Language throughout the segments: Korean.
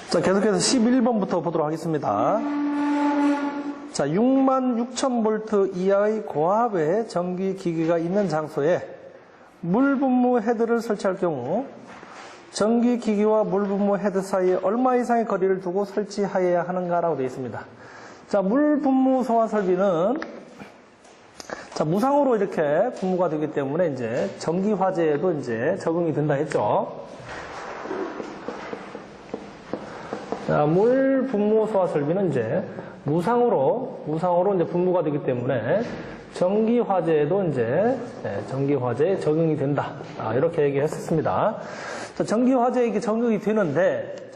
자, 계속해서 11번부터 보도록 하겠습니다. 자, 66,000V 이하의 고압의 전기기기가 있는 장소에 물분무 헤드를 설치할 경우 전기기기와 물분무 헤드 사이에 얼마 이상의 거리를 두고 설치하여야 하는가라고 되어 있습니다. 자, 물분무 소화 설비는 자, 무상으로 이렇게 분무가 되기 때문에 이제 전기 화재에도 이제 적용이 된다 했죠. 자, 물 분무 소화 설비는 이제 무상으로 이제 분무가 되기 때문에 전기 화재에도 이제 전기 화재에 적용이 된다. 이렇게 얘기했었습니다. 자, 전기 화재에 이게 적용이 되는데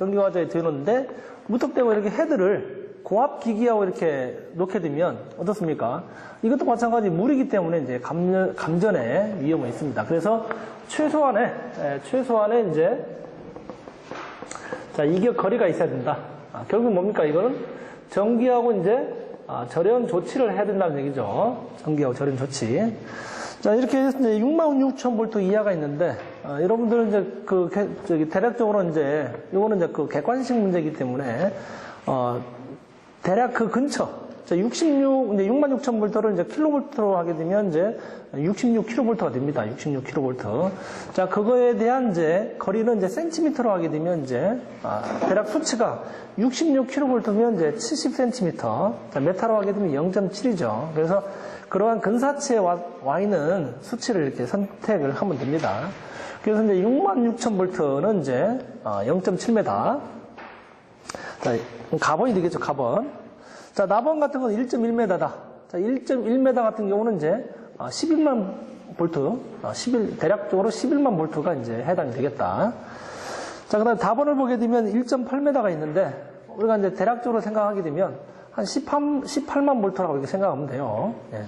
무턱대고 이렇게 헤드를 고압 기기하고 이렇게 놓게 되면 어떻습니까? 이것도 마찬가지 물이기 때문에 이제 감전의 위험이 있습니다. 그래서 최소한의 이제 자, 이게 거리가 있어야 된다. 결국 뭡니까? 이거는 전기하고 이제 절연 조치를 해야 된다는 얘기죠. 전기하고 절연 조치. 자, 이렇게 해서 이제 66,000V 이하가 있는데, 여러분들은 이제 대략적으로 이제 이거는 이제 객관식 문제이기 때문에 대략 그 근처. 자, 이제 66,000V를 이제 킬로볼트로 하게 되면 이제 66kV가 됩니다. 66kV. 자, 그거에 대한 이제 거리는 이제 센티미터로 하게 되면 이제, 대략 수치가 66kV면 이제 70cm. 자, 메타로 하게 되면 0.7이죠. 그래서 그러한 근사치에 와 있는 수치를 이렇게 선택을 하면 됩니다. 그래서 이제 66,000V는 이제, 0.7m. 자, 가번이 되겠죠, 가번. 자, 나번 같은 건 1.1m다. 자, 1.1m 같은 경우는 이제 11만 볼트, 대략적으로 11만 볼트가 이제 해당이 되겠다. 자, 그 다음에 다번을 보게 되면 1.8m가 있는데, 우리가 이제 대략적으로 생각하게 되면 한 18만 볼트라고 이렇게 생각하면 돼요. 예.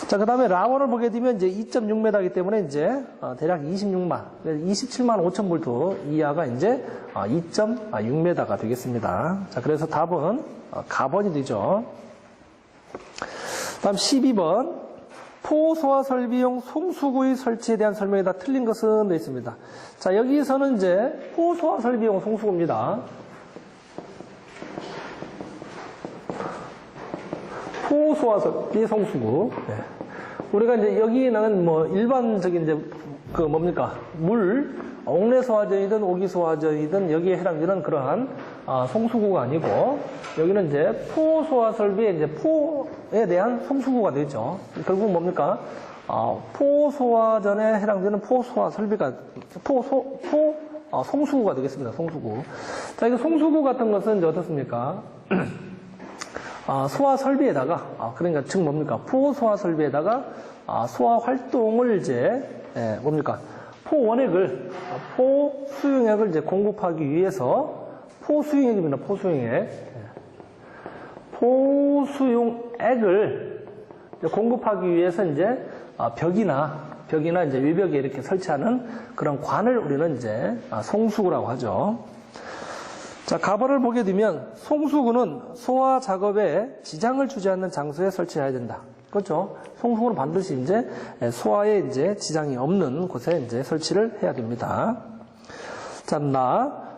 자, 그 다음에 라번을 보게 되면 이제 2.6m이기 때문에 이제 대략 27만 5천 볼트 이하가 이제 2.6m가 되겠습니다. 자, 그래서 답은 가번이 되죠. 다음 12번. 포소화 설비용 송수구의 설치에 대한 설명에 다 틀린 것은 되어 있습니다. 자, 여기서는 이제 포소화 설비용 송수구입니다. 포소화 설비 송수구. 네. 우리가 이제 여기는 뭐 일반적인 이제 옥내소화전이든 오기소화전이든 여기에 해당되는 그러한 송수구가 아니고 여기는 이제 포소화 설비의 이제 포에 대한 송수구가 되죠. 결국 뭡니까? 포소화전에 해당되는 포소화 설비가 송수구가 되겠습니다. 송수구. 자, 이거 송수구 같은 것은 이제 어떻습니까? 소화 설비에다가 그러니까 즉 뭡니까? 포소화 설비에다가 소화 활동을 이제 포수용액을 이제 공급하기 위해서 포수용액입니다. 포수용액을 공급하기 위해서 이제 벽이나 이제 외벽에 이렇게 설치하는 그런 관을 우리는 이제 송수구라고 하죠. 자, 가번을 보게 되면 송수구는 소화 작업에 지장을 주지 않는 장소에 설치해야 된다. 그렇죠? 송수구는 반드시 이제 소화에 이제 지장이 없는 곳에 이제 설치를 해야 됩니다. 자,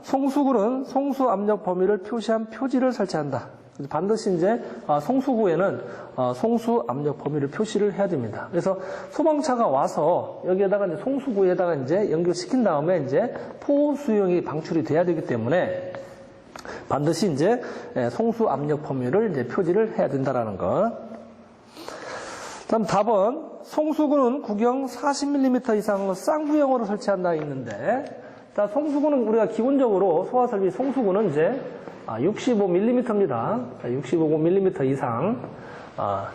송수구는 송수 압력 범위를 표시한 표지를 설치한다. 반드시 이제 송수구에는 송수 압력 범위를 표시를 해야 됩니다. 그래서 소방차가 와서 여기에다가 이제 송수구에다가 이제 연결시킨 다음에 이제 포수용이 방출이 돼야 되기 때문에 반드시 이제 송수 압력 범위를 이제 표지를 해야 된다라는 것. 다음 답은 송수구는 구경 40mm 이상의 쌍구형으로 설치한다 있는데, 자, 송수구는 우리가 기본적으로 소화설비 송수구는 이제 65mm입니다. 65mm 이상,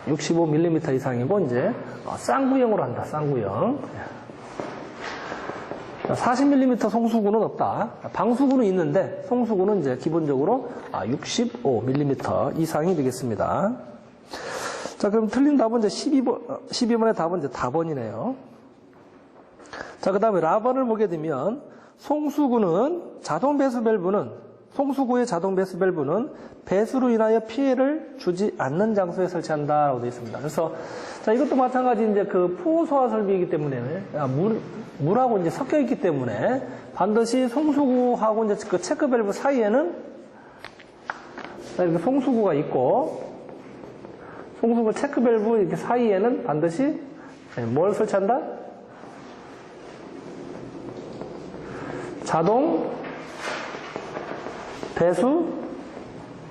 65mm 이상이고 이제 쌍구형으로 한다. 쌍구형. 40mm 송수구는 없다. 방수구는 있는데 송수구는 이제 기본적으로 65mm 이상이 되겠습니다. 자, 그럼 틀린 답은 이제 12번의 답은 이제 다번이네요. 자, 그 다음에 라번을 보게 되면 송수구는 자동 배수 밸브는 송수구의 자동 배수 밸브는 배수로 인하여 피해를 주지 않는 장소에 설치한다라고 되어 있습니다. 그래서 자, 이것도 마찬가지 이제 그 포소화 설비이기 때문에 물하고 이제 섞여 있기 때문에 반드시 송수구하고 이제 그 체크 밸브 사이에는 이렇게 송수구가 있고 송수구 체크 밸브 이렇게 사이에는 반드시 뭘 설치한다? 자동 배수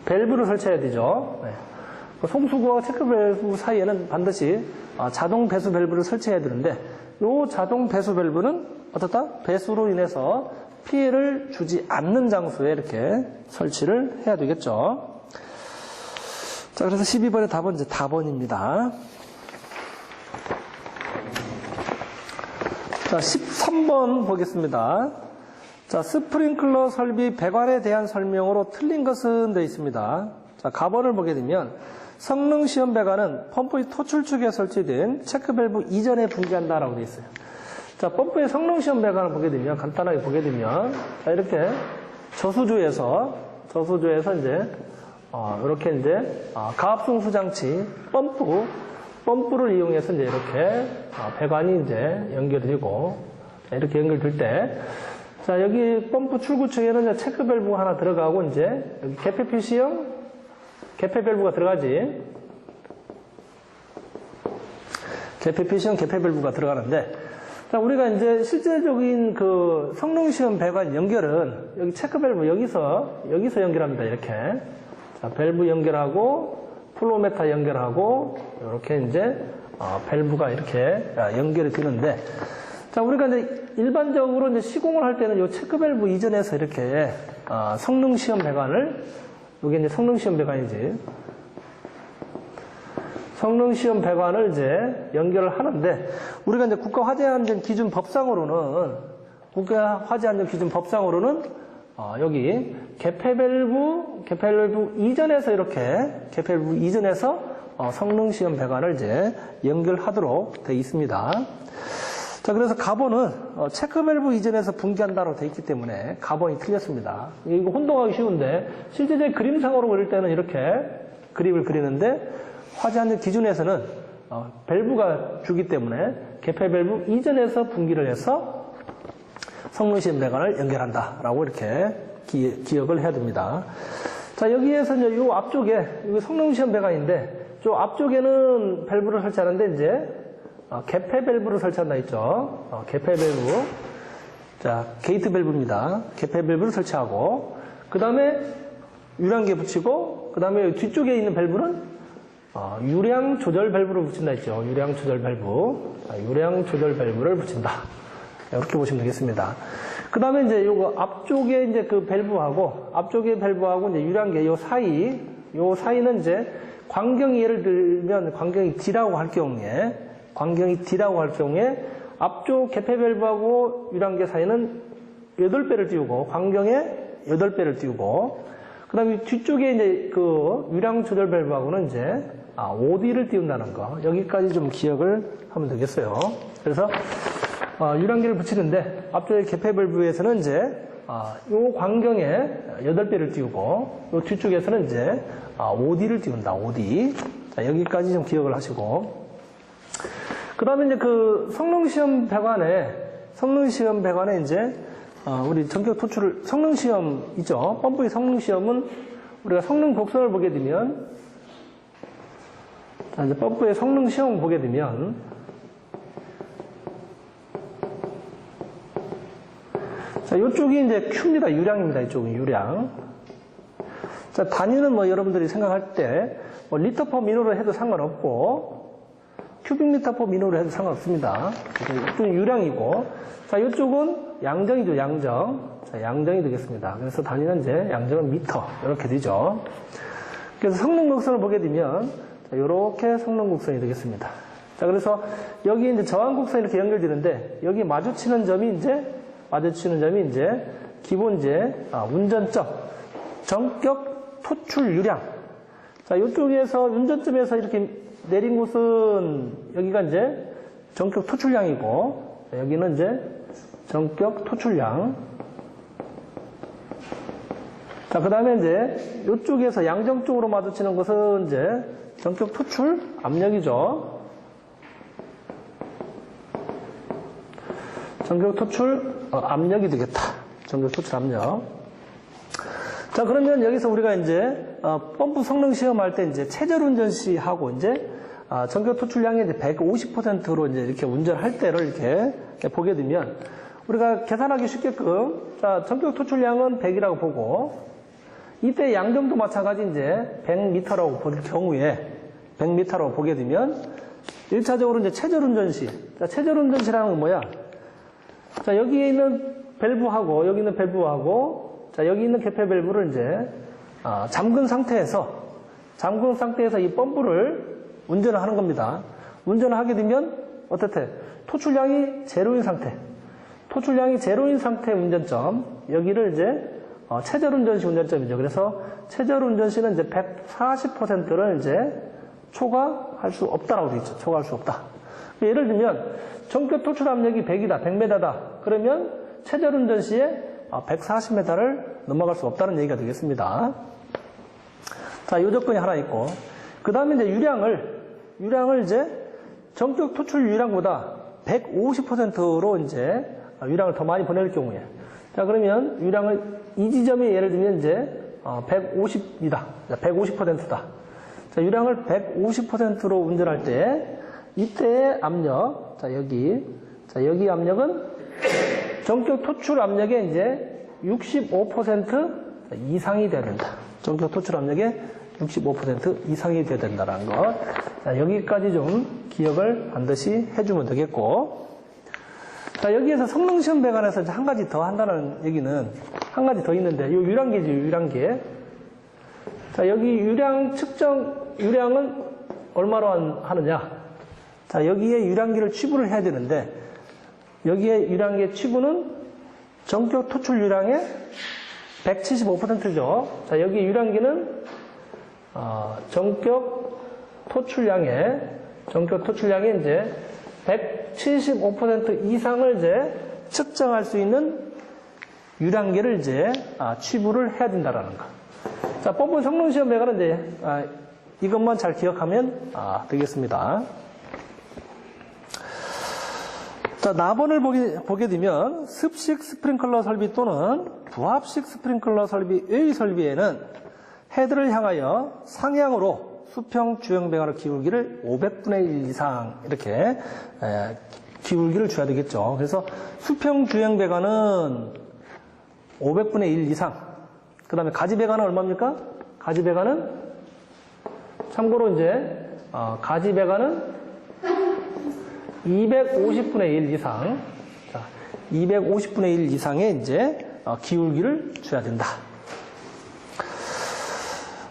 밸브를 설치해야 되죠. 네. 송수구와 체크 밸브 사이에는 반드시 자동 배수 밸브를 설치해야 되는데 이 자동 배수 밸브는 어떻다? 배수로 인해서 피해를 주지 않는 장소에 이렇게 설치를 해야 되겠죠. 자, 그래서 12번의 답은 이제 답원입니다. 자, 13번 보겠습니다. 자, 스프링클러 설비 배관에 대한 설명으로 틀린 것은 되어 있습니다. 자, 가번을 보게 되면 성능 시험 배관은 펌프의 토출축에 설치된 체크밸브 이전에 분기한다라고 되어 있어요. 자, 펌프의 성능 시험 배관을 보게 되면 간단하게 보게 되면 자, 이렇게 저수조에서 이제 이렇게 이제 가압송수 장치 펌프를 이용해서 이제 이렇게 배관이 이제 연결이 되고 이렇게 연결될 때 자, 여기 펌프 출구층에는 이제 체크 밸브가 하나 들어가고 이제 여기 개폐 표시형 개폐 밸브가 들어가지. 개폐 표시형 개폐 밸브가 들어가는데 자, 우리가 이제 실제적인 그 성능 시험 배관 연결은 여기 체크 밸브 여기서 연결합니다. 이렇게. 자, 밸브 연결하고 플로메타 연결하고 이렇게 이제 밸브가 이렇게 연결이 되는데 자, 우리가 이제 일반적으로 이제 시공을 할 때는 이 체크 밸브 이전에서 이렇게 성능 시험 배관을 이게 이제 성능 시험 배관이지. 성능 시험 배관을 이제 연결을 하는데 우리가 이제 국가 화재 안전 기준 법상으로는 여기 개폐 밸브 이전에서 성능 시험 배관을 이제 연결하도록 되어 있습니다. 자, 그래서 가본은 체크 밸브 이전에서 분기한다로 되어 있기 때문에 가본이 틀렸습니다. 이거 혼동하기 쉬운데 실제적인 그림상으로 그릴 때는 이렇게 그림을 그리는데 화재 안전 기준에서는 밸브가 주기 때문에 개폐 밸브 이전에서 분기를 해서 성능 시험 배관을 연결한다라고 이렇게 기억을 해야 됩니다. 자, 여기에서 이제 요 앞쪽에 이거 성능 시험 배관인데 저 앞쪽에는 밸브를 설치하는데 이제 개폐 밸브를 설치한다 했죠. 개폐 밸브. 자, 게이트 밸브입니다. 개폐 밸브를 설치하고, 그 다음에 유량계 붙이고, 그 다음에 뒤쪽에 있는 밸브는 유량 조절 밸브를 붙인다 했죠. 유량 조절 밸브. 유량 조절 밸브를 붙인다. 이렇게 보시면 되겠습니다. 그 다음에 이제 요거 앞쪽에 이제 그 밸브하고, 이제 유량계 요 사이는 이제 광경이 예를 들면 광경이 D라고 할 경우에 앞쪽 개폐 밸브하고 유량계 사이는 8배를 띄우고 광경에 8배를 띄우고 그 다음에 뒤쪽에 이제 그 유량 조절 밸브하고는 이제 5D를 띄운다는 거 여기까지 좀 기억을 하면 되겠어요. 그래서 유량계를 붙이는데 앞쪽에 개폐 밸브에서는 이제 요 광경에 8배를 띄우고 요 뒤쪽에서는 이제 5D를 띄운다. 5D. 자, 여기까지 좀 기억을 하시고 그 다음에 이제 그 성능 시험 배관에 이제, 우리 전격 토출을, 성능 시험 있죠? 펌프의 성능 시험은 우리가 성능 곡선을 보게 되면, 자, 이제 펌프의 성능 시험을 보게 되면, 자, 요쪽이 이제 Q입니다. 유량입니다. 이쪽은 유량. 자, 단위는 뭐 여러분들이 생각할 때, 뭐 리터 퍼 미너로 해도 상관없고, 큐빅미터 퍼 미너로 해도 상관없습니다. 이쪽은 유량이고, 자, 이쪽은 양정이죠, 양정. 자, 양정이 되겠습니다. 그래서 단위는 이제 양정은 미터. 이렇게 되죠. 그래서 성능 곡선을 보게 되면, 자, 이렇게 성능 곡선이 되겠습니다. 자, 그래서 여기 이제 저항 곡선이 이렇게 연결되는데, 여기 마주치는 점이 이제, 기본 이제, 운전점, 전격 토출 유량. 자, 이쪽에서, 운전점에서 이렇게 내린 곳은 여기가 이제 전격 토출량이고 여기는 이제 전격 토출량. 자, 그 다음에 이제 이쪽에서 양정쪽으로 마주치는 것은 이제 전격 토출 압력이죠. 전격 토출 압력이 되겠다. 전격 토출 압력. 자, 그러면 여기서 우리가 이제 펌프 성능 시험할 때 이제 체절 운전 시하고 이제 전격 토출량의 이제 150%로 이제 이렇게 운전할 때를 이렇게 보게 되면 우리가 계산하기 쉽게끔 자, 전격 토출량은 100이라고 보고 이때 양정도 마찬가지 이제 100m라고 볼 경우에 100m라고 보게 되면 1차적으로 이제 체절 운전 시. 자, 체절 운전 시라는 건 뭐야? 자, 여기에 있는 밸브하고 여기 있는 밸브하고 자, 여기 있는 개폐 밸브를 이제 잠근 상태에서 이 펌프를 운전을 하는 겁니다. 운전을 하게 되면 어떻게? 토출량이 제로인 상태. 토출량이 제로인 상태의 운전점. 여기를 이제 체절 운전 시 운전점이죠. 그래서 체절 운전 시는 이제 140%를 이제 초과할 수 없다라고 되어 있죠. 초과할 수 없다. 예를 들면 전격 토출 압력이 100이다, 100m다. 그러면 체절 운전 시에 140m를 넘어갈 수 없다는 얘기가 되겠습니다. 자, 이 조건이 하나 있고, 그 다음에 이제 유량을 이제 전격 토출 유량보다 150%로 이제 유량을 더 많이 보낼 경우에, 자, 그러면 유량을 이 지점에 예를 들면 이제 150이다, 150%다. 자, 유량을 150%로 운전할 때 이때의 압력, 자, 여기 압력은 전격 토출 압력의 이제 65% 이상이 돼야 된다. 전격 토출 압력의 65% 이상이 돼야 된다는 것. 자, 여기까지 좀 기억을 반드시 해주면 되겠고. 자, 여기에서 성능시험 배관에서 이제 한 가지 더 한다는 얘기는 한 가지 더 있는데, 이 유량계죠, 유량계. 자, 여기 유량은 얼마로 하느냐? 자, 여기에 유량계를 취부를 해야 되는데, 여기에 유량계 취부는 전격 토출 유량의 175%죠. 자, 여기 유량계는 전격 토출량의 이제 175% 이상을 이제 측정할 수 있는 유량계를 이제 취부를 해야 된다라는 거. 자, 펌프 성능 시험 배관은 이제 이것만 잘 기억하면 되겠습니다. 자, 나번을 보게 되면 습식 스프링클러 설비 또는 부합식 스프링클러 설비의 설비에는 헤드를 향하여 상향으로 수평 주행 배관을 기울기를 500분의 1 이상 이렇게 기울기를 줘야 되겠죠. 그래서 수평 주행 배관은 500분의 1 이상. 그 다음에 가지 배관은 얼마입니까? 가지 배관은 참고로 이제 가지 배관은 250분의 1 이상. 자, 250분의 1 이상의 이제 기울기를 줘야 된다.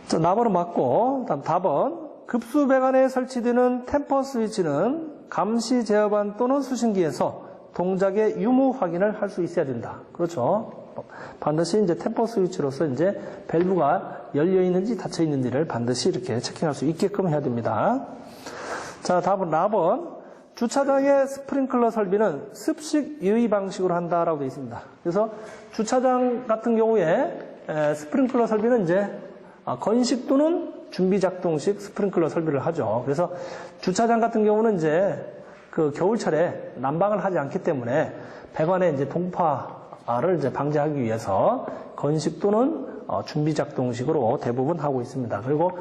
자, 나번은 맞고, 다음 4번. 급수 배관에 설치되는 템퍼 스위치는 감시 제어반 또는 수신기에서 동작의 유무 확인을 할 수 있어야 된다. 그렇죠. 반드시 이제 템퍼 스위치로서 이제 밸브가 열려 있는지 닫혀 있는지를 반드시 이렇게 체킹할 수 있게끔 해야 됩니다. 자, 다음은 4번. 주차장의 스프링클러 설비는 습식 유의 방식으로 한다라고 되어 있습니다. 그래서 주차장 같은 경우에 스프링클러 설비는 이제 건식 또는 준비 작동식 스프링클러 설비를 하죠. 그래서 주차장 같은 경우는 이제 그 겨울철에 난방을 하지 않기 때문에 배관의 이제 동파를 이제 방지하기 위해서 건식 또는 준비 작동식으로 대부분 하고 있습니다. 그리고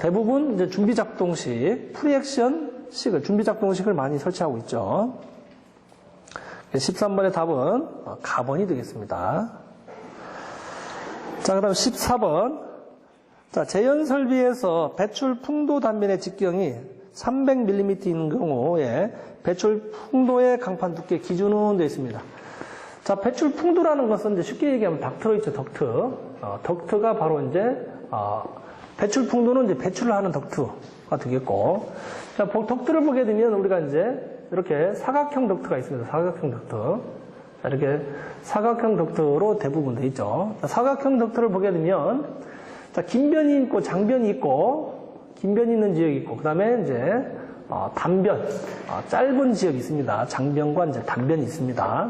대부분 이제 준비 작동식 프리액션식을 준비 작동식을 많이 설치하고 있죠. 13번의 답은 가번이 되겠습니다. 자, 그다음 14번. 자, 제연 설비에서 배출 풍도 단면의 직경이 300mm인 경우에 배출 풍도의 강판 두께 기준은 되어 있습니다. 자, 배출 풍도라는 것은 이제 쉽게 얘기하면 덕트로 있죠, 덕트. 덕트가 바로 이제, 배출 풍도는 이제 배출을 하는 덕트가 되겠고. 자, 덕트를 보게 되면 우리가 이제 이렇게 사각형 덕트가 있습니다. 사각형 덕트. 자, 이렇게 사각형 덕트로 대부분 되어 있죠. 자, 사각형 덕트를 보게 되면, 자, 긴 변이 있고 장변이 있고, 긴 변이 있는 지역이 있고, 그 다음에 이제, 단변, 짧은 지역이 있습니다. 장변과 이제 단변이 있습니다.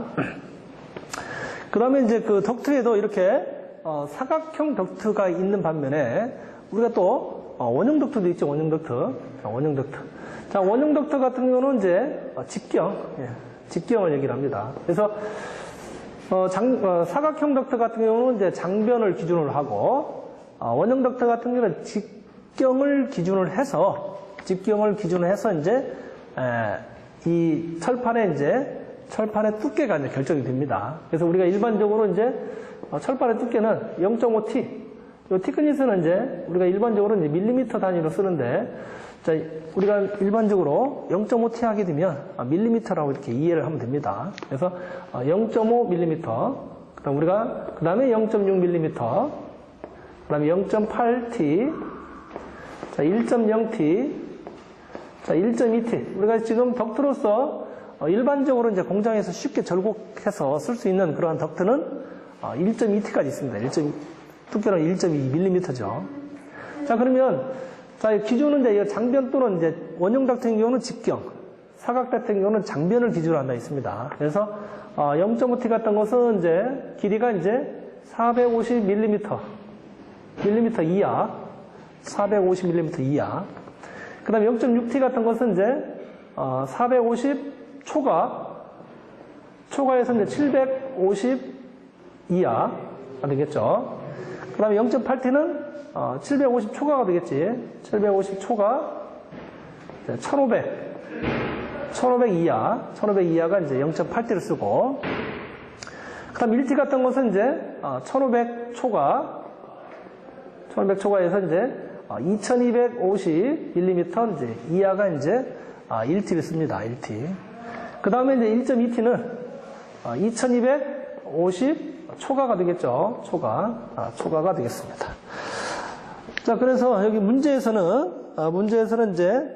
그 다음에 이제 그 덕트에도 이렇게 사각형 덕트가 있는 반면에 우리가 또 원형 덕트도 있죠. 원형 덕트. 원형 덕트. 자, 원형 덕트 같은 경우는 이제 직경, 직경을 얘기를 합니다. 그래서 사각형 덕트 같은 경우는 이제 장변을 기준으로 하고 원형 덕트 같은 경우는 직경을 기준으로 해서 이제 이 철판의 두께가 이제 결정이 됩니다. 그래서 우리가 일반적으로 이제 철판의 두께는 0.5T, 이 티크니스는 이제 우리가 일반적으로 이제 밀리미터 단위로 쓰는데, 자, 우리가 일반적으로 0.5T 하게 되면 밀리미터라고 이렇게 이해를 하면 됩니다. 그래서 0.5mm, 그 다음에 0.6mm, 그 다음에 0.8T, 자, 1.0T, 자, 1.2T. 우리가 지금 덕트로서 일반적으로 이제 공장에서 쉽게 절곡해서 쓸 수 있는 그러한 덕트는 1.2T까지 있습니다. 두께는 1.2mm죠. 자, 그러면, 자, 기준은 이제 장변 또는 이제 원형 덕트 같은 경우는 직경, 사각 덕트 같은 경우는 장변을 기준으로 한다 있습니다. 그래서 0.5T 같은 것은 이제 길이가 이제 450mm 이하, 450mm 이하. 그 다음에 0.6T 같은 것은 이제 450 초과에서 이제 750 이하가 되겠죠. 그 다음에 0.8T는 750 초과가 되겠지. 750 초과, 1500 이하가 이제 0.8T를 쓰고, 그 다음 1T 같은 것은 이제 1500 초과에서 이제 2250mm 이제 이하가 이제 1T를 씁니다. 1T. 그 다음에 이제 1.2T는 2250 초과가 되겠죠. 초과가 되겠습니다. 자, 그래서 여기 문제에서는 이제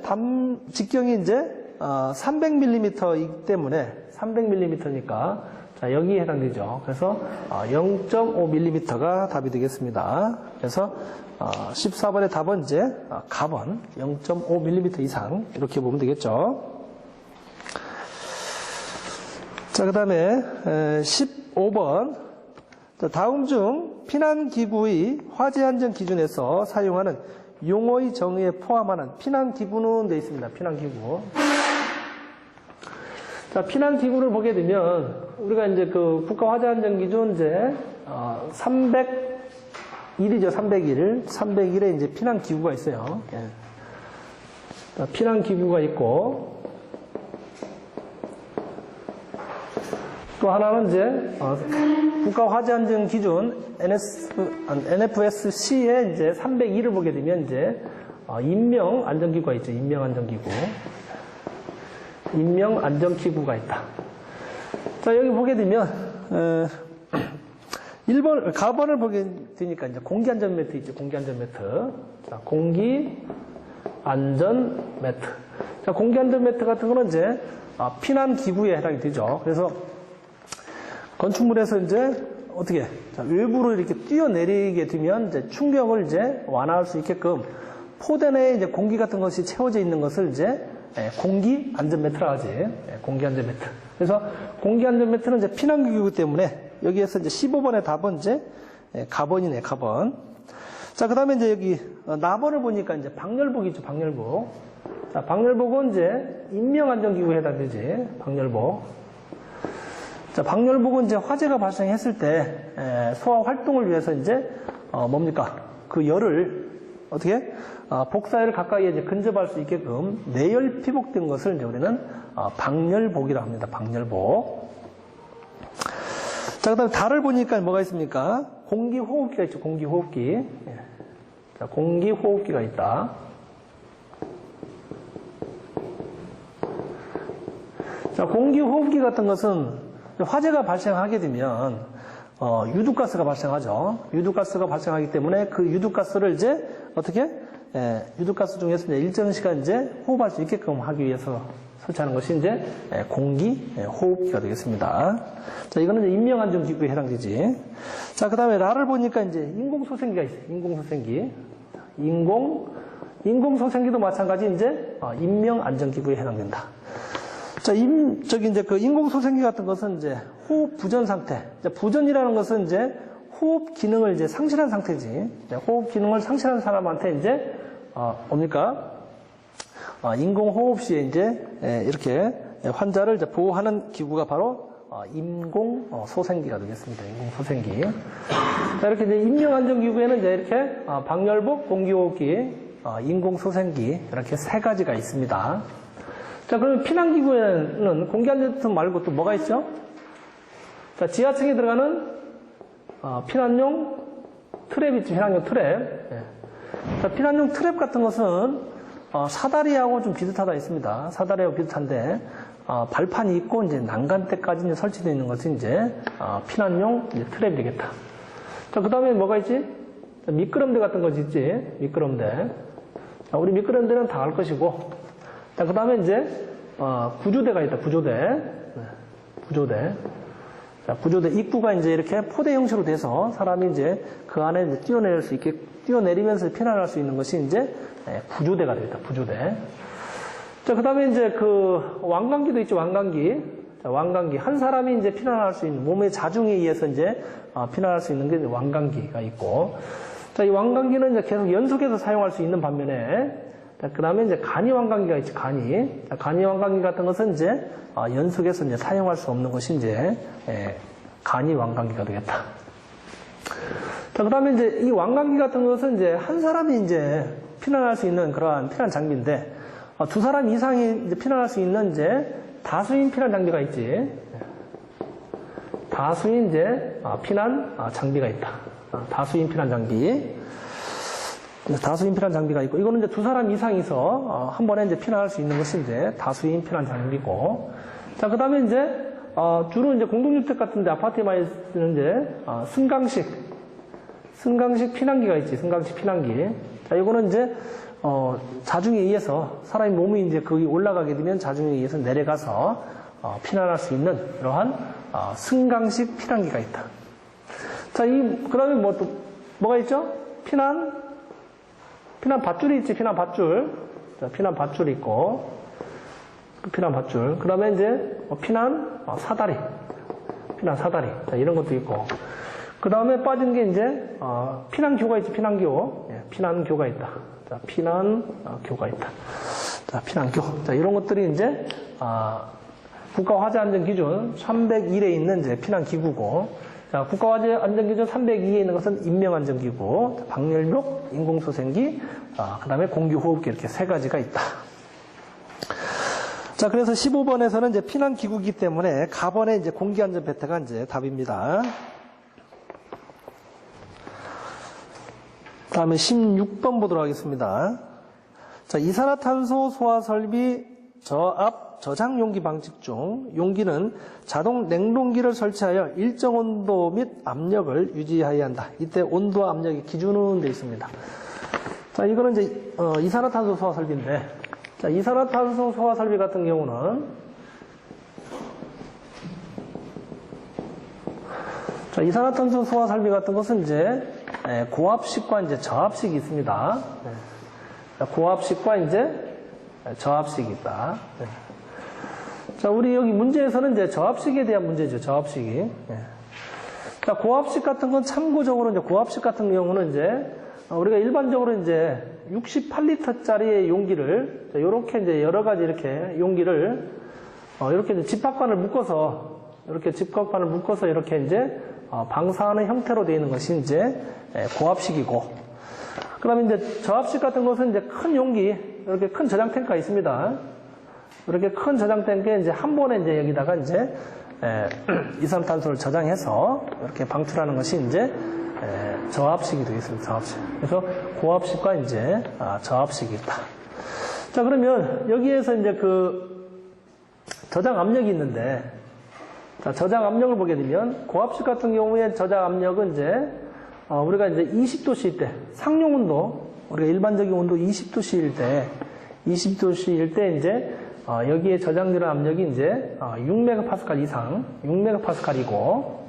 직경이 이제 300mm이기 때문에 300mm니까 자, 여기에 해당되죠. 그래서 0.5mm가 답이 되겠습니다. 그래서 14번의 답은 이제 가번 0.5mm 이상 이렇게 보면 되겠죠. 자, 그 다음에 15번 다음 중 피난기구의 화재안전 기준에서 사용하는 용어의 정의에 포함하는 피난기구는 되어 있습니다. 피난기구. 자, 피난기구를 보게 되면 우리가 이제 그 국가화재안전기준 이제 301이죠. 301에 이제 피난기구가 있어요. 자, 피난기구가 있고 또 하나는 이제 국가화재안전기준 NFSC에 이제 302를 보게 되면 이제 인명안전기구가 있죠. 인명안전기구가 있다. 자, 여기 보게 되면 1번 가번을 보게 되니까 이제 공기안전매트 있죠. 공기안전매트. 자, 공기안전매트. 자, 공기안전매트 같은 거는 이제 피난기구에 해당이 되죠. 그래서 건축물에서 이제 어떻게 외부로 이렇게 뛰어내리게 되면 이제 충격을 이제 완화할 수 있게끔 포대 내에 이제 공기 같은 것이 채워져 있는 것을 이제 공기 안전매트라 하지. 공기 안전매트. 그래서 공기 안전매트는 이제 피난기구이기 때문에 여기에서 이제 15번의 답은 이제 가번이네, 가번. 자, 그 다음에 이제 여기 나번을 보니까 이제 방열복 있죠, 방열복. 자, 방열복은 이제 인명안전기구에 해당되지, 방열복. 자, 방열복은 이제 화재가 발생했을 때 소화 활동을 위해서 이제 뭡니까? 그 열을 어떻게 복사열을 가까이에 이제 근접할 수 있게끔 내열 피복된 것을 이제 우리는 방열복이라고 합니다. 방열복. 자, 그다음에 달을 보니까 뭐가 있습니까? 공기호흡기가 있죠. 공기호흡기. 자, 공기호흡기가 있다. 자, 공기호흡기 같은 것은 화재가 발생하게 되면 유독가스가 발생하죠. 유독가스가 발생하기 때문에 그 유독가스를 이제 어떻게 유독가스 중에서 이제 일정 시간 이제 호흡할 수 있게끔 하기 위해서 설치하는 것이 이제 공기호흡기가 되겠습니다. 자, 이거는 이제 인명안전기구에 해당되지. 자, 그 다음에 라를 보니까 이제 인공소생기가 있어요. 인공소생기. 인공소생기도 마찬가지 이제 인명안전기구에 해당된다. 자, 저기 이제 그 인공소생기 같은 것은 이제 호흡 부전 상태. 부전이라는 것은 이제 호흡 기능을 이제 상실한 상태지. 호흡 기능을 상실한 사람한테 이제, 뭡니까? 인공호흡 시에 이제, 이렇게 환자를 이제 보호하는 기구가 바로, 인공소생기가 되겠습니다. 인공소생기. 자, 이렇게 이제 인명안전기구에는 이제 이렇게, 방열복, 공기호흡기, 인공소생기, 이렇게 세 가지가 있습니다. 자, 그러면 피난기구에는 공기안전센터 말고 또 뭐가 있죠? 자, 지하층에 들어가는 피난용 트랩 있죠. 피난용 트랩. 예. 자, 피난용 트랩 같은 것은 사다리하고 좀 비슷하다 있습니다. 사다리하고 비슷한데 발판이 있고 이제 난간대까지 이제 설치되어 있는 것이 이제 피난용 이제 트랩이 되겠다. 자, 그 다음에 뭐가 있지? 자, 미끄럼대 같은 것이 있지. 미끄럼대. 자, 우리 미끄럼대는 다 알 것이고. 자, 그 다음에 이제 구조대가 있다. 구조대. 네. 구조대. 자, 구조대 입구가 이제 이렇게 포대 형식으로 돼서 사람이 이제 그 안에 이제 뛰어내릴 수 있게, 뛰어내리면서 피난할 수 있는 것이 이제 구조대가 되겠다. 구조대. 자, 그 다음에 이제 그 왕관기도 있죠. 왕관기. 자, 왕관기. 한 사람이 이제 피난할 수 있는, 몸의 자중에 의해서 이제 피난할 수 있는 게 왕관기가 있고. 자, 이 왕관기는 이제 계속 연속해서 사용할 수 있는 반면에, 자, 그 다음에 이제 간이 왕관기가 있죠. 간이. 자, 간이 왕관기 같은 것은 이제 연속해서 이제 사용할 수 없는 것이 이제 간이 왕관기가 되겠다. 자, 그 다음에 이제 이 왕관기 같은 것은 이제 한 사람이 이제 피난할 수 있는 그러한 피난 장비인데, 두 사람 이상이 이제 피난할 수 있는 이제 다수인 피난 장비가 있지. 다수인 이제 피난 장비가 있다. 다수인 피난 장비. 다수인 피난 장비가 있고, 이거는 이제 두 사람 이상이서 한 번에 이제 피난할 수 있는 것이 이제 다수인 피난 장비고. 자, 그 다음에 이제 주로 이제 공동주택 같은데 아파트에 많이 쓰는 이제 승강식 피난기가 있지. 승강식 피난기. 자, 이거는 이제 자중에 의해서 사람의 몸이 이제 거기 올라가게 되면 자중에 의해서 내려가서 피난할 수 있는 이러한 승강식 피난기가 있다. 자, 그다음에 뭐가 있죠? 피난 밧줄이 있지. 피난 밧줄. 자, 피난 밧줄이 있고, 피난 밧줄. 그 다음에 이제 피난 사다리. 피난 사다리. 자, 이런 것도 있고. 그 다음에 빠진 게 이제 피난교가 있지. 피난교. 예, 피난교가 있다. 자, 피난교가 있다. 자, 피난교. 자, 이런 것들이 이제 국가화재안전기준 301에 있는 이제 피난기구고. 자, 국가화재안전기준 302에 있는 것은 인명안전기구, 방열복, 인공소생기, 그 다음에 공기호흡기 이렇게 세 가지가 있다. 자, 그래서 15번에서는 이제 피난기구이기 때문에 가번에 이제 공기안전벨트가 이제 답입니다. 다음에 16번 보도록 하겠습니다. 자, 이산화탄소 소화 설비 저압 저장 용기 방식 중 용기는 자동 냉동기를 설치하여 일정 온도 및 압력을 유지해야 한다. 이때 온도와 압력의 기준은 되어 있습니다. 자, 이거는 이제 이산화탄소 소화 설비인데, 자, 이산화탄소 소화 설비 같은 경우는, 자, 이산화탄소 소화 설비 같은 것은 이제 고압식과 이제 저압식이 있습니다. 자, 고압식과 이제 저압식이 있다. 자, 우리 여기 문제에서는 이제 저압식에 대한 문제죠. 저압식이. 자, 고압식 같은 건 참고적으로 이제 고압식 같은 경우는 이제 우리가 일반적으로 이제 68리터짜리의 용기를 이렇게 이제 여러 가지 이렇게 용기를 이렇게 이제 집합관을 묶어서 이렇게 이제 방사하는 형태로 되어 있는 것이 이제 고압식이고, 그다음에 이제 저압식 같은 것은 이제 큰 용기, 이렇게 큰 저장 탱크가 있습니다. 이렇게 큰 저장 탱크에 이제 한 번에 이제 여기다가 이제 이산화탄소를 저장해서 이렇게 방출하는 것이 이제 저압식이 되겠습니다. 저압식. 그래서 고압식과 이제 저압식이 있다. 자, 그러면 여기에서 이제 그 저장 압력이 있는데, 자, 저장 압력을 보게 되면 고압식 같은 경우에 저장 압력은 이제 우리가 이제 20도씨일 때, 상용 온도, 우리가 일반적인 온도 20도씨일 때 이제 여기에 저장되는 압력이 이제 6메가파스칼 이상, 6메가파스칼이고,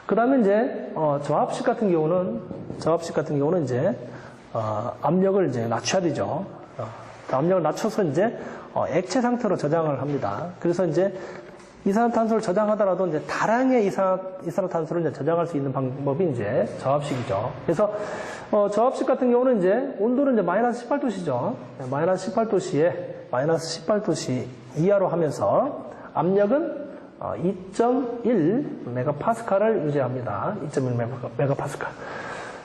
그 다음에 이제 저압식 같은 경우는 이제 압력을 이제 낮춰야 되죠. 압력을 낮춰서 이제 액체 상태로 저장을 합니다. 그래서 이제 이산화탄소를 저장하더라도 이제 다량의 이산화탄소를 이제 저장할 수 있는 방법이 이제 저압식이죠. 그래서 저압식 같은 경우는 이제 온도는 이제 마이너스 18도씨죠. 마이너스 18도씨 이하로 하면서 압력은 2.1 메가파스칼을 유지합니다. 2.1 메가파스칼.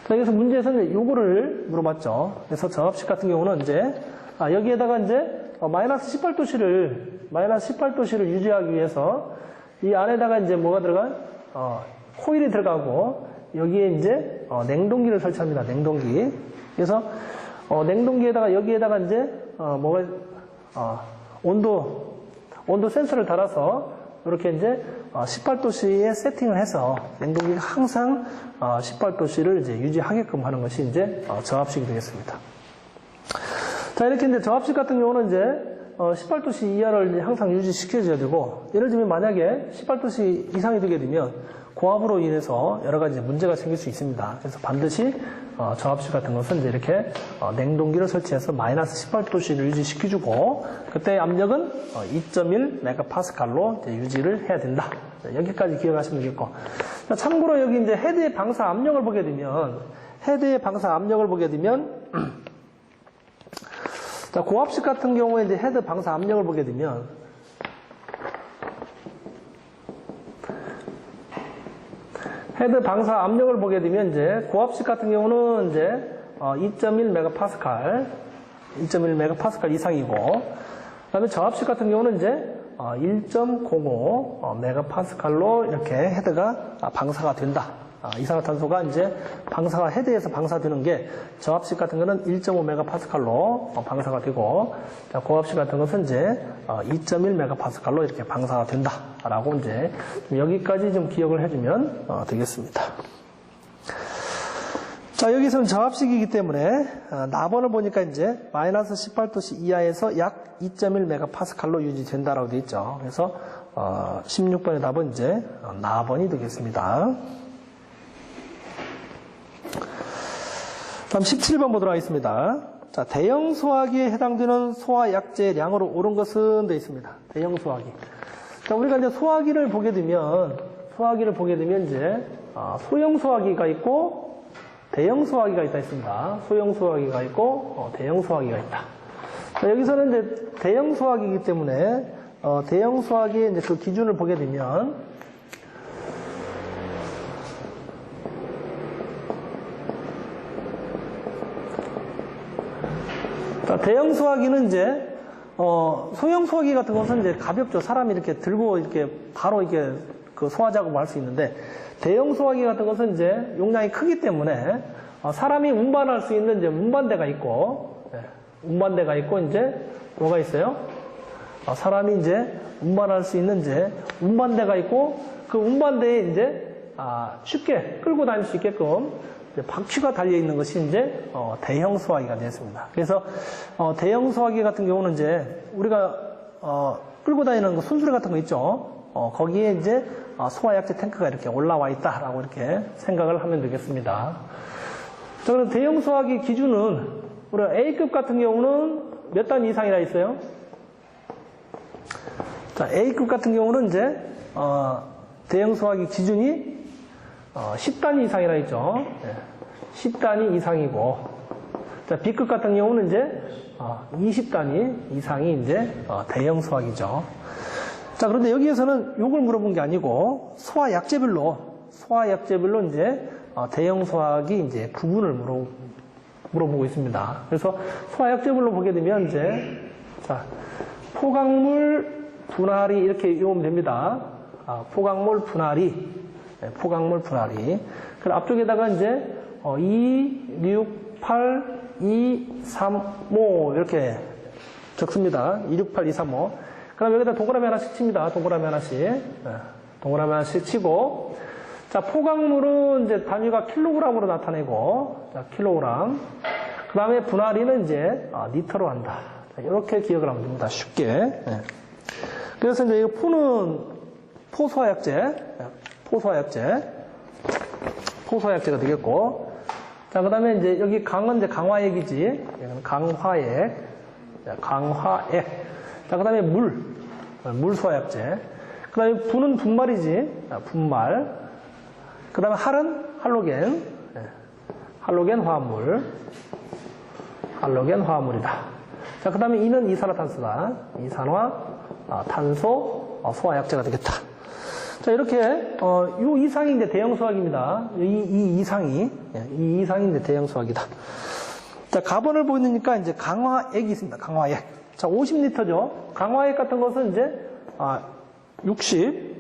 자, 여기서 문제에서는 요거를 물어봤죠. 그래서 저압식 같은 경우는 이제 여기에다가 이제 마이너스 18도씨를 유지하기 위해서 이 안에다가 이제 뭐가 들어가? 코일이 들어가고 여기에 이제 냉동기를 설치합니다. 냉동기. 그래서 냉동기에다가 여기에다가 이제 온도 센서를 달아서 이렇게 이제 18도씨에 세팅을 해서 냉동기가 항상 18도씨를 이제 유지하게끔 하는 것이 이제 저압식이 되겠습니다. 자, 이렇게 이제 저압식 같은 경우는 이제 18도씨 이하를 항상 유지시켜줘야 되고, 예를 들면 만약에 18도씨 이상이 되게 되면 고압으로 인해서 여러 가지 문제가 생길 수 있습니다. 그래서 반드시 저압식 같은 것은 이제 이렇게 냉동기를 설치해서 마이너스 18도씨를 유지시켜주고, 그때 압력은 2.1 메가파스칼로 이제 유지를 해야 된다. 여기까지 기억하시면 되겠고. 참고로 여기 이제 헤드의 방사 압력을 보게 되면, 자, 고압식 같은 경우에 이제 헤드 방사 압력을 보게 되면, 이제 고압식 같은 경우는 이제 2.1 메가파스칼 이상이고, 그다음에 저압식 같은 경우는 이제 1.05 메가파스칼로 이렇게 헤드가 방사가 된다. 이산화탄소가 이제 헤드에서 방사되는 게 저압식 같은 거는 1.5 메가파스칼로 방사가 되고, 자, 고압식 같은 것은 이제 2.1 메가파스칼로 이렇게 방사가 된다라고 이제 여기까지 좀 기억을 해주면 되겠습니다. 자, 여기서는 저압식이기 때문에 나번을 보니까 이제 마이너스 18도씨 이하에서 약 2.1 메가파스칼로 유지된다라고 되어 있죠. 그래서 16번의 답은 이제 나번이 되겠습니다. 다음 17번 보도록 하겠습니다. 자, 대형 소화기에 해당되는 소화약제량으로 옳은 것은 되어 있습니다. 대형 소화기. 자, 우리가 이제 소화기를 보게 되면 이제 소형 소화기가 있고 대형 소화기가 있다 있습니다. 소형 소화기가 있고 대형 소화기가 있다. 자, 여기서는 이제 대형 소화기이기 때문에 대형 소화기의 이제 그 기준을 보게 되면, 자, 대형 소화기는 이제 소형 소화기 같은 것은 이제 가볍죠. 사람이 이렇게 들고 이렇게 바로 이렇게 그 소화 작업을 할 수 있는데, 대형 소화기 같은 것은 이제 용량이 크기 때문에 사람이 운반할 수 있는 이제 운반대가 있고, 이제 뭐가 있어요? 사람이 이제 운반할 수 있는 이제 운반대가 있고, 그 운반대에 이제 쉽게 끌고 다닐 수 있게끔 바퀴가 달려있는 것이 이제 대형 소화기가 되었습니다. 그래서 대형 소화기 같은 경우는 이제 우리가 끌고 다니는 그 순수레 같은 거 있죠. 거기에 이제 소화약제 탱크가 이렇게 올라와 있다라고 이렇게 생각을 하면 되겠습니다. 자, 그럼 대형 소화기 기준은 우리가 A급 같은 경우는 몇 단 이상이라 있어요? 자, A급 같은 경우는 이제 대형 소화기 기준이 10단위 이상이라 했죠. 10단위 이상이고, 자, B급 같은 경우는 이제 20단위 이상이 이제 대형 소화기죠. 자, 그런데 여기에서는 요걸 물어본 게 아니고 소화약제별로 이제 대형 소화기 이제 구분을 물어보고 있습니다. 그래서 소화약제별로 보게 되면 이제 자, 포강물, 분할이 이렇게 외우면 됩니다. 포강물, 분할이. 그럼 앞쪽에다가 이제 2, 6, 8, 2, 3, 5 이렇게 적습니다. 2, 6, 8, 2, 3, 5. 그럼 여기다 동그라미 하나씩 칩니다. 동그라미 하나씩 치고, 자, 포강물은 이제 단위가 킬로그램으로 나타내고, 자, 킬로그램. 그 다음에 분할이는 이제 리터로 한다. 자, 이렇게 기억을 하면 됩니다. 쉽게. 그래서 이제 이 포는 포소화약제가 되겠고, 자, 그 다음에 이제 여기 강은 이제 강화액이지. 강화액. 자, 그 다음에 물소화약제. 그 다음에 분은 분말이지. 분말. 그 다음에 할은 할로겐. 할로겐 화합물. 할로겐 화합물이다. 자, 그 다음에 이는 이산화탄소다. 이산화탄소 소화약제가 되겠다. 자, 이렇게, 이 이상이 이제 대형 수학입니다. 이 이상이 이제 대형 수학이다. 자, 가번을 보니까 이제 강화액이 있습니다. 강화액. 자, 50리터죠. 강화액 같은 것은 이제, 60.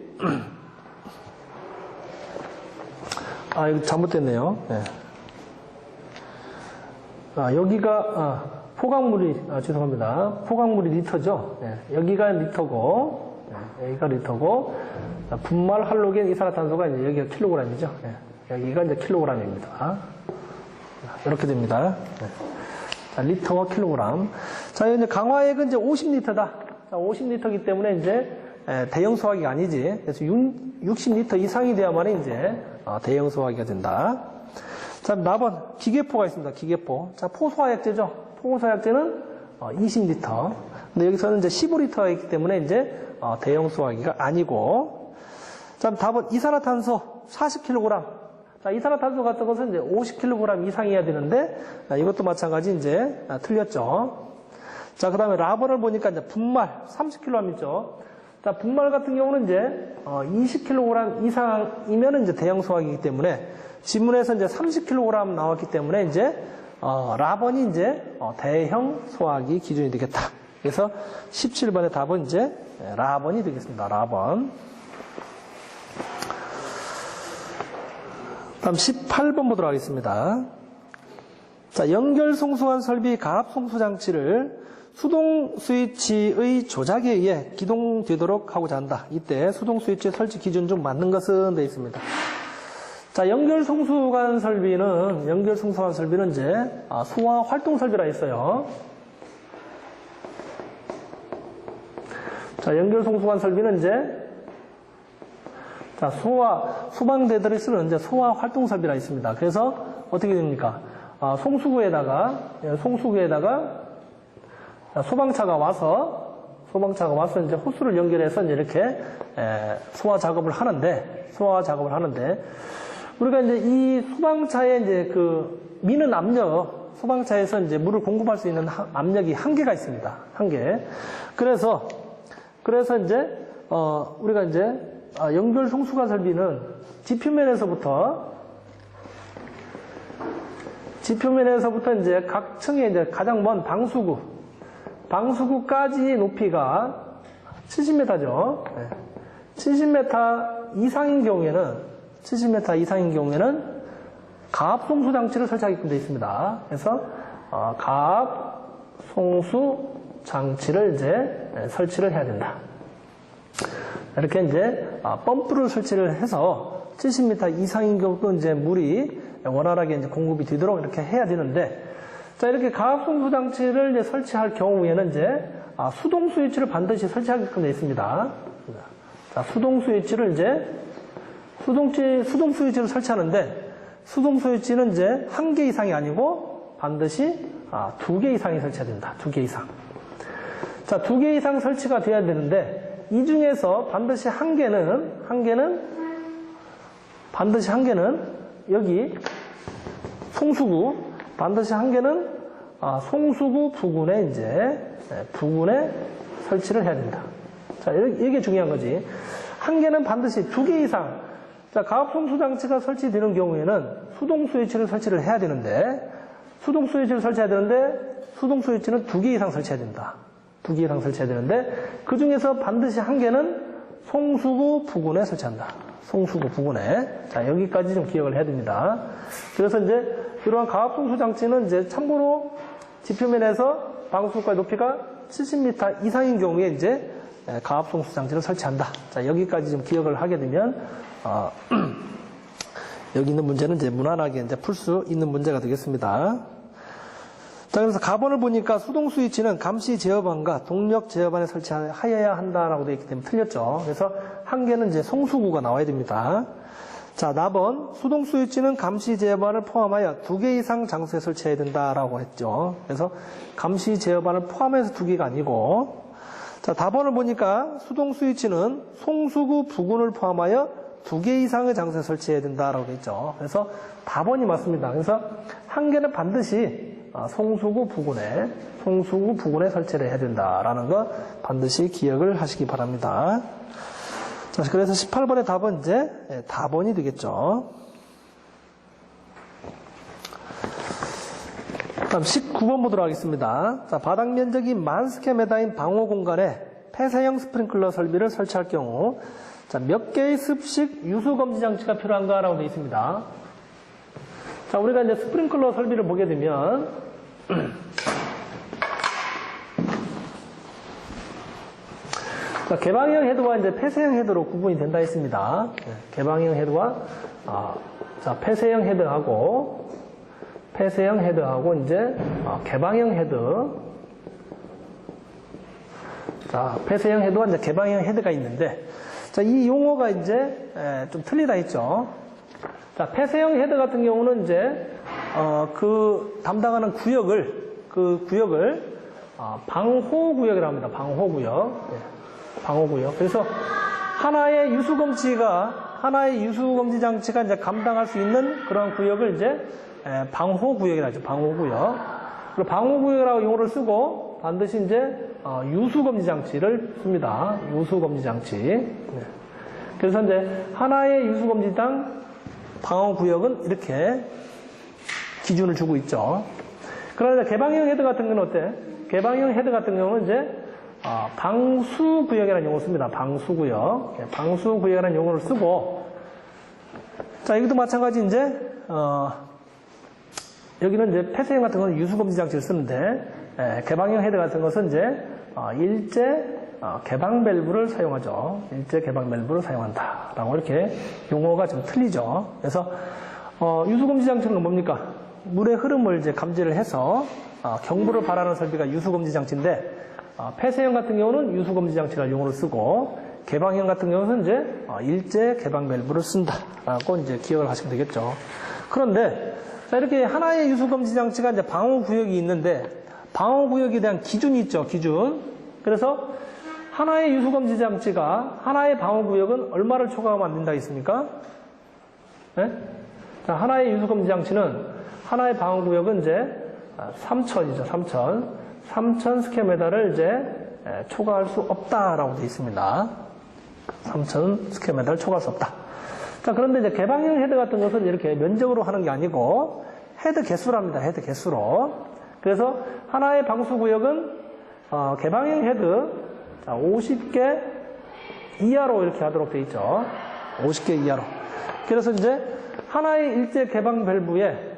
이거 잘못됐네요. 네. 여기가, 포강물이, 죄송합니다. 포강물이 리터죠. 네. 여기가 리터고, 여기가 리터고, 분말 할로겐 이산화탄소가 이제 여기가 킬로그램이죠. 네. 여기가 이제 킬로그램입니다. 이렇게 됩니다. 네. 자, 리터와 킬로그램. 자, 이제 강화액은 이제 50리터다. 자, 50리터이기 때문에 이제 대형 수화기 아니지. 그래서 60리터 이상이 돼야만 이제 대형 수화기가 된다. 자, 나번 기계포가 있습니다. 기계포. 자, 포소화약제죠. 포소화약제는 20리터. 근데 여기서는 이제 15리터가 있기 때문에 이제 대형 수화기가 아니고. 자, 답은 이산화탄소 40kg. 자, 이산화탄소 같은 것은 이제 50kg 이상이어야 되는데, 이것도 마찬가지 이제 틀렸죠. 자, 그 다음에 라번을 보니까 이제 분말 30kg 있죠. 자, 분말 같은 경우는 이제 20kg 이상이면 이제 대형 수화기이기 때문에 지문에서 이제 30kg 나왔기 때문에 이제 라번이 이제 대형 수화기 기준이 되겠다. 그래서 17번의 답은 이제 라번이 되겠습니다. 라번. 다음 18번 보도록 하겠습니다. 자, 연결 송수환 설비 가압 송수 장치를 수동 스위치의 조작에 의해 기동되도록 하고자 한다. 이때 수동 스위치 설치 기준 중 맞는 것은 되어 있습니다. 자, 연결 송수관 설비는 이제 소화 활동 설비라 있어요. 자, 연결 송수관 설비는 이제 자, 소방대들이 쓰는 이제 소화 활동 설비라 있습니다. 그래서 어떻게 됩니까? 송수구에다가 소방차가 와서 이제 호스를 연결해서 이제 이렇게 소화 작업을 하는데 우리가 이제 이 소방차에 이제 그 미는 압력, 소방차에서 이제 물을 공급할 수 있는 압력이 한계가 있습니다. 한계. 그래서 이제 우리가 이제 연결 송수관 설비는 지표면에서부터 이제 각 층에 이제 가장 먼 방수구까지 높이가 70m죠. 70m 이상인 경우에는 가압 송수 장치를 설치하게끔 되어 있습니다. 그래서 가압 송수 장치를 이제 설치를 해야 된다. 이렇게 이제 펌프를 설치를 해서 70m 이상인 경우는 이제 물이 원활하게 이제 공급이 되도록 이렇게 해야 되는데, 자, 이렇게 가압 송수 장치를 이제 설치할 경우에는 이제 수동 스위치를 반드시 설치하게끔 되어 있습니다. 자, 수동 스위치를 설치하는데, 수동 스위치는 이제 1개 이상이 아니고 반드시 2개 이상이 설치해야 된다. 2개 이상. 자, 2개 이상 설치가 돼야 되는데, 이 중에서 반드시 한 개는 여기 송수구, 반드시 한 개는 송수구 부근에 부근에 설치를 해야 된다. 자, 이게 중요한 거지. 한 개는 반드시 2개 이상. 자, 가압 송수 장치가 설치되는 경우에는 수동 스위치를 설치를 해야 되는데, 수동 스위치는 2개 이상 설치해야 된다. 2개 이상 설치해야 되는데, 그 중에서 반드시 한 개는 송수구 부근에 설치한다. 송수구 부근에. 자, 여기까지 좀 기억을 해야 됩니다. 그래서 이제 이러한 가압 송수 장치는 이제 참고로 지표면에서 방수구까지 높이가 70m 이상인 경우에 이제 가압 송수 장치를 설치한다. 자, 여기까지 좀 기억을 하게 되면 여기 있는 문제는 이제 무난하게 이제 풀 수 있는 문제가 되겠습니다. 자, 그래서 가번을 보니까 수동 스위치는 감시 제어반과 동력 제어반에 설치하여야 한다라고 되어 있기 때문에 틀렸죠. 그래서 한 개는 이제 송수구가 나와야 됩니다. 자, 나번 수동 스위치는 감시 제어반을 포함하여 2개 이상 장소에 설치해야 된다라고 했죠. 그래서 감시 제어반을 포함해서 2개가 아니고, 자, 답안을 보니까 수동 스위치는 송수구 부근을 포함하여 2개 이상의 장소에 설치해야 된다라고 되어 있죠. 그래서 답안이 맞습니다. 그래서 한 개는 반드시 송수구 부근에 설치를 해야 된다라는 거 반드시 기억을 하시기 바랍니다. 자, 그래서 18번의 답은 이제 답안이 되겠죠. 다음 19번 보도록 하겠습니다. 자, 바닥 면적이 10,000스퀘어미터인 방호 공간에 폐쇄형 스프링클러 설비를 설치할 경우 자, 몇 개의 습식 유수 검지 장치가 필요한가라고 되어 있습니다. 자, 우리가 이제 스프링클러 설비를 보게 되면 자, 개방형 헤드와 이제 폐쇄형 헤드로 구분이 된다 했습니다. 개방형 헤드와 자, 폐쇄형 헤드하고 이제 개방형 헤드. 자, 폐쇄형 헤드와 이제 개방형 헤드가 있는데, 자, 이 용어가 이제 좀 틀리다 했죠. 자, 폐쇄형 헤드 같은 경우는 이제 그 담당하는 구역을 방호구역이라고 합니다. 방호구역. 방호구역. 그래서 하나의 유수검지 장치가 이제 감당할 수 있는 그런 구역을 이제 방호구역이라고 하죠. 방호구역. 그리고 방호구역이라고 용어를 쓰고 반드시 이제 유수검지 장치를 씁니다. 유수검지 장치. 그래서 이제 하나의 유수검지당 방호구역은 이렇게 기준을 주고 있죠. 그러나 개방형 헤드 같은 경우는 어때? 개방형 헤드 같은 경우는 이제 방수구역이라는 용어를 씁니다. 방수구역. 방수구역이라는 용어를 쓰고, 자, 여기도 마찬가지 이제 여기는 이제 폐쇄형 같은 경우는 유수검지 장치를 쓰는데, 개방형 헤드 같은 것은 이제 일제 개방 밸브를 사용하죠. 일제 개방 밸브를 사용한다라고 이렇게 용어가 좀 틀리죠. 그래서 유수검지 장치는 뭡니까? 물의 흐름을 이제 감지를 해서 경보를 발하는 설비가 유수검지 장치인데, 폐쇄형 같은 경우는 유수검지 장치라는 용어를 쓰고, 개방형 같은 경우는 이제 일제 개방 밸브를 쓴다라고 이제 기억을 하시면 되겠죠. 그런데 자, 이렇게 하나의 유수검지 장치가 이제 방호구역이 있는데, 방호구역에 대한 기준이 있죠. 기준. 그래서 하나의 유수검지 장치가 하나의 방호구역은 얼마를 초과하면 안 된다 했습니까? 네? 자, 하나의 유수검지 장치는 하나의 방호구역은 이제 3,000이죠. 3,000 스퀘어미터를 이제 초과할 수 없다라고 되어 있습니다. 3,000 스퀘어미터를 초과할 수 없다. 자, 그런데 이제 개방형 헤드 같은 것은 이렇게 면적으로 하는 게 아니고 헤드 개수랍니다. 헤드 개수로. 그래서 하나의 방수구역은 개방형 헤드 50개 이하로 이렇게 하도록 되어 있죠. 50개 이하로. 그래서 이제 하나의 일제 개방 밸브에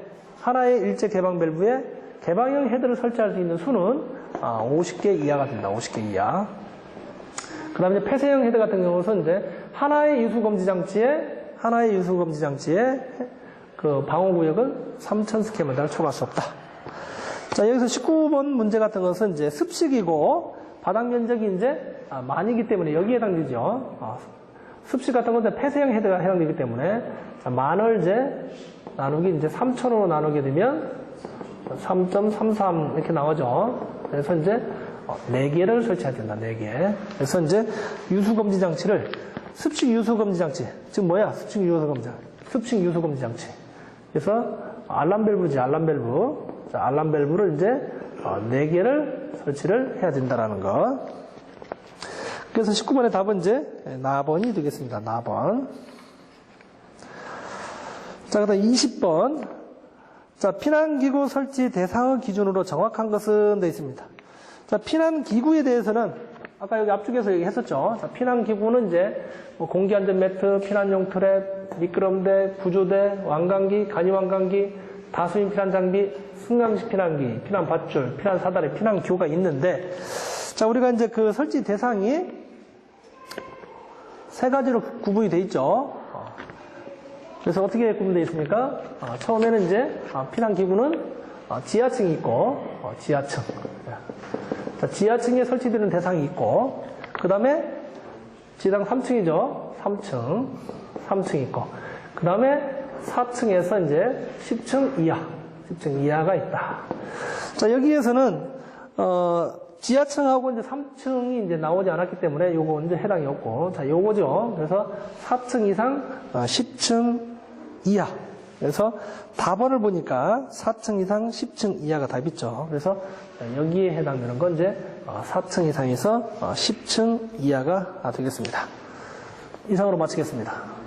개방형 헤드를 설치할 수 있는 수는 50개 이하가 된다. 50개 이하. 그 다음에 폐쇄형 헤드 같은 경우는 이제 하나의 유수검지 장치의 그 방호구역은 3,000 스퀘어미터를 초과할 수 없다. 자, 여기서 19번 문제 같은 것은 이제 습식이고 바닥 면적이 이제 많이기 때문에 여기에 해당되죠. 습식 같은 것은 폐쇄형 헤드가 해당되기 때문에 자, 만을 이제 나누기 이제 3,000으로 나누게 되면 3.33 이렇게 나오죠. 그래서 이제 4개를 설치해야 된다. 4개. 그래서 이제 유수검지 장치를 습식 유수검지 장치. 지금 뭐야? 습식 유수검지 장치. 그래서 알람 밸브지, 알람 밸브. 자, 알람 밸브를 이제 4개를 설치를 해야 된다라는 거. 그래서 19번의 답은 이제 나번이 되겠습니다. 나번. 자, 그다음 20번. 자, 피난기구 설치 대상의 기준으로 정확한 것은 되어 있습니다. 자, 피난기구에 대해서는 아까 여기 앞쪽에서 얘기했었죠. 자, 피난기구는 이제 공기안전 매트, 피난용 트랩, 미끄럼대, 구조대, 완강기, 간이완강기, 다수인 피난장비, 승강식 피난기, 피난밧줄, 피난사다리, 피난기구가 있는데, 자, 우리가 이제 그 설치 대상이 3가지로 구분이 되어 있죠. 그래서 어떻게 구분되어 있습니까? 처음에는 이제 피난기구는 지하층이 있고, 지하층. 자, 지하층에 설치되는 대상이 있고, 그 다음에 지상 3층이죠. 3층 있고, 그 다음에 4층에서 이제 10층 이하가 있다. 자, 여기에서는 지하층하고 이제 3층이 이제 나오지 않았기 때문에 요거 이제 해당이 없고, 자, 요거죠. 그래서 4층 이상, 10층 이하. 그래서 답안을 보니까 4층 이상, 10층 이하가 답이죠. 그래서 여기에 해당되는 건 이제 4층 이상에서 10층 이하가 되겠습니다. 이상으로 마치겠습니다.